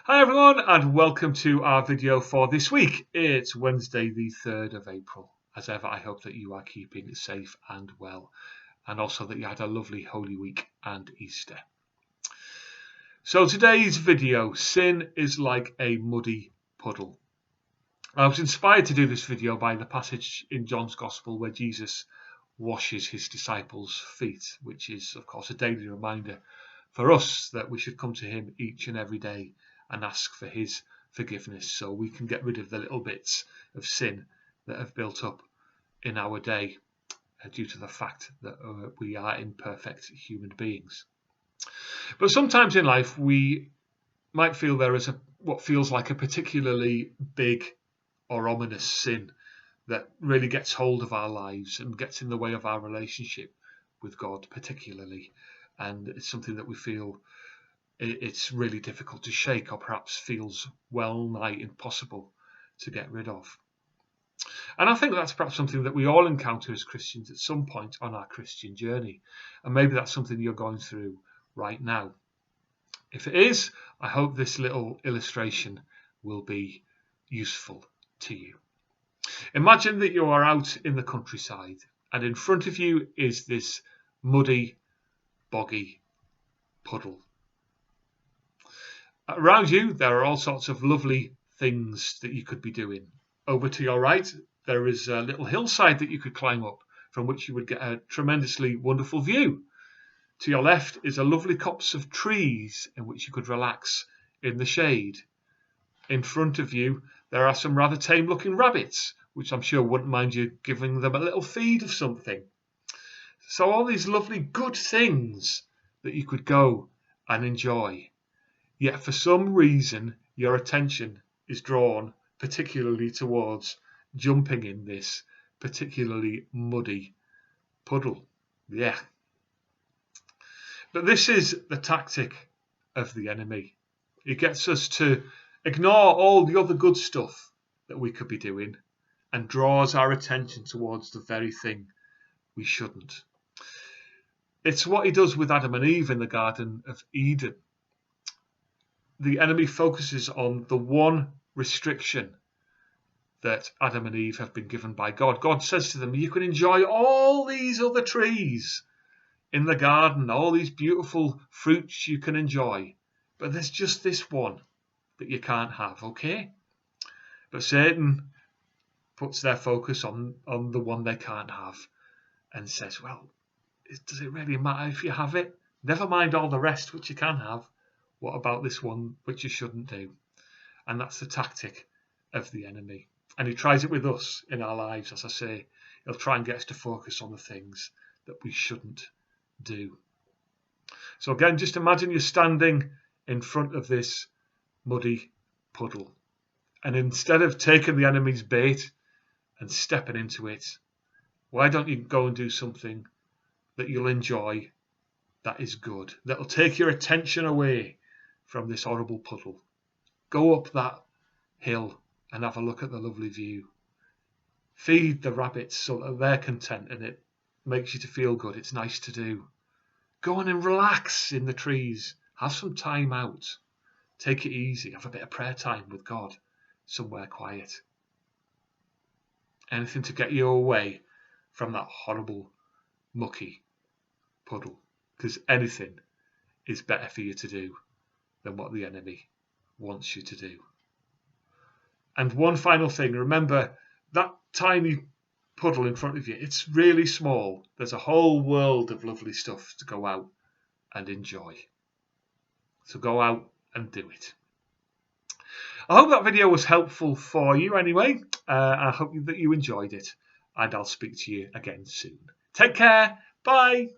Hi everyone and welcome to our video for this week. It's Wednesday the 3rd of April. As ever, I hope that you are keeping safe and well, and also that you had a lovely Holy Week and Easter. So today's video, sin is like a muddy puddle. I was inspired to do this video by the passage in John's Gospel where Jesus washes his disciples' feet, which is of course a daily reminder for us that we should come to him each and every day and ask for his forgiveness so we can get rid of the little bits of sin that have built up in our day due to the fact that we are imperfect human beings. But sometimes in life we might feel there is what feels like a particularly big or ominous sin that really gets hold of our lives and gets in the way of our relationship with God particularly, and it's something that we feel it's really difficult to shake, or perhaps feels well nigh impossible to get rid of. And I think that's perhaps something that we all encounter as Christians at some point on our Christian journey, and maybe that's something you're going through right now. If it is, I hope this little illustration will be useful to you. Imagine that you are out in the countryside and in front of you is this muddy, boggy puddle. Around you, there are all sorts of lovely things that you could be doing. Over to your right, there is a little hillside that you could climb up, from which you would get a tremendously wonderful view. To your left is a lovely copse of trees in which you could relax in the shade. In front of you, there are some rather tame-looking rabbits, which I'm sure wouldn't mind you giving them a little feed of something. So all these lovely good things that you could go and enjoy. Yet for some reason, your attention is drawn particularly towards jumping in this particularly muddy puddle. Yeah. But this is the tactic of the enemy. It gets us to ignore all the other good stuff that we could be doing and draws our attention towards the very thing we shouldn't. It's what he does with Adam and Eve in the Garden of Eden. The enemy focuses on the one restriction that Adam and Eve have been given by God. God says to them, you can enjoy all these other trees in the garden, all these beautiful fruits you can enjoy, but there's just this one that you can't have, okay? But Satan puts their focus on the one they can't have and says, well, does it really matter if you have it? Never mind all the rest which you can have. What about this one which you shouldn't do? And that's the tactic of the enemy. And he tries it with us in our lives, as I say. He'll try and get us to focus on the things that we shouldn't do. So again, just imagine you're standing in front of this muddy puddle. And instead of taking the enemy's bait and stepping into it, why don't you go and do something that you'll enjoy, that is good, that'll take your attention away from this horrible puddle. Go up that hill and have a look at the lovely view. Feed the rabbits so that they're content and it makes you to feel good. It's nice to do. Go on and relax in the trees. Have some time out. Take it easy. Have a bit of prayer time with God somewhere quiet. Anything to get you away from that horrible, mucky puddle. Because anything is better for you to do than what the enemy wants you to do. And one final thing, remember that tiny puddle in front of you, it's really small. There's a whole world of lovely stuff to go out and enjoy. So go out and do it. I hope that video was helpful for you anyway. I hope that you enjoyed it, and I'll speak to you again soon. Take care. Bye.